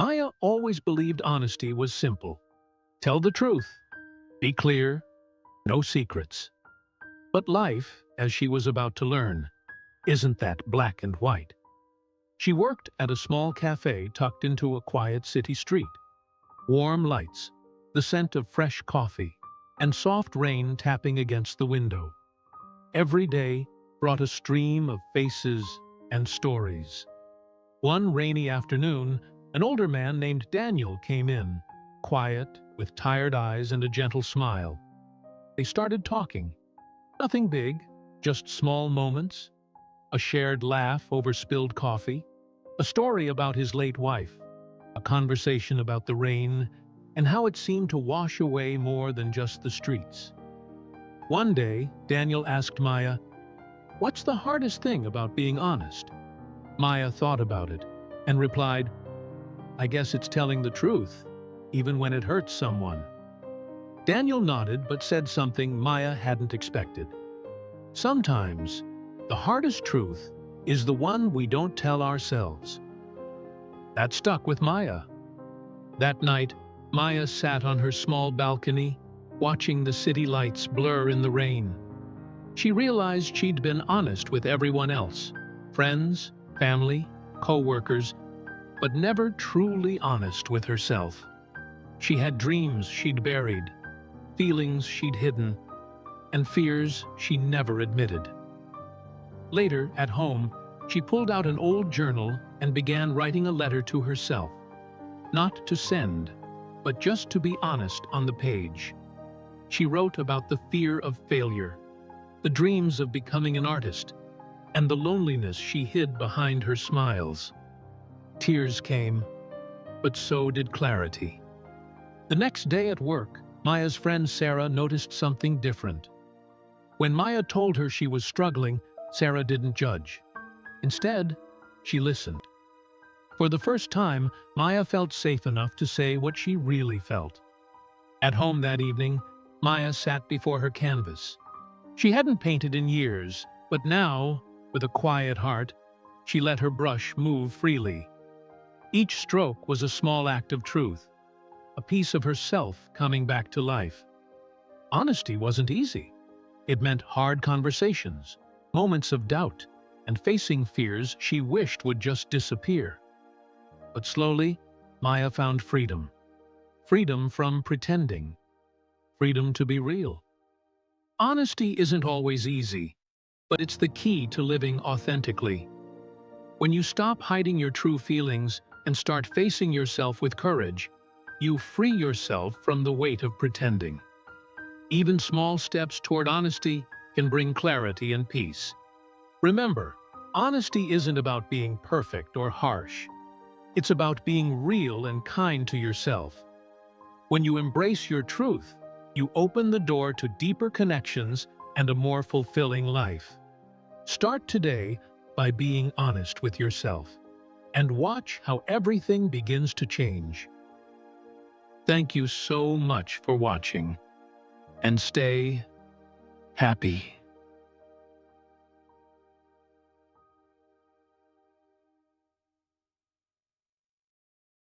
Maya always believed honesty was simple. Tell the truth, be clear, no secrets. But life, as she was about to learn, isn't that black and white. She worked at a small café tucked into a quiet city street. Warm lights, the scent of fresh coffee, and soft rain tapping against the window. Every day brought a stream of faces and stories. One rainy afternoon, an older man named Daniel came in, quiet, with tired eyes and a gentle smile. They started talking. Nothing big, just small moments, a shared laugh over spilled coffee, a story about his late wife, a conversation about the rain and how it seemed to wash away more than just the streets. One day, Daniel asked Maya, "What's the hardest thing about being honest?" Maya thought about it and replied, "I guess it's telling the truth, even when it hurts someone." Daniel nodded but said something Maya hadn't expected. Sometimes, the hardest truth is the one we don't tell ourselves. That stuck with Maya. That night, Maya sat on her small balcony, watching the city lights blur in the rain. She realized she'd been honest with everyone else, friends, family, co-workers, but never truly honest with herself. She had dreams she'd buried, feelings she'd hidden, and fears she never admitted. Later, at home, she pulled out an old journal and began writing a letter to herself. Not to send, but just to be honest on the page. She wrote about the fear of failure, the dreams of becoming an artist, and the loneliness she hid behind her smiles. Tears came, but so did clarity. The next day at work, Maya's friend Sarah noticed something different. When Maya told her she was struggling, Sarah didn't judge. Instead, she listened. For the first time, Maya felt safe enough to say what she really felt. At home that evening, Maya sat before her canvas. She hadn't painted in years, but now, with a quiet heart, she let her brush move freely. Each stroke was a small act of truth, a piece of herself coming back to life. Honesty wasn't easy. It meant hard conversations, moments of doubt, and facing fears she wished would just disappear. But slowly, Maya found freedom. Freedom from pretending. Freedom to be real. Honesty isn't always easy, but it's the key to living authentically. When you stop hiding your true feelings and start facing yourself with courage, you free yourself from the weight of pretending. Even small steps toward honesty can bring clarity and peace. Remember, honesty isn't about being perfect or harsh. It's about being real and kind to yourself. When you embrace your truth, you open the door to deeper connections and a more fulfilling life. Start today by being honest with yourself, and watch how everything begins to change. Thank you so much for watching, and stay happy.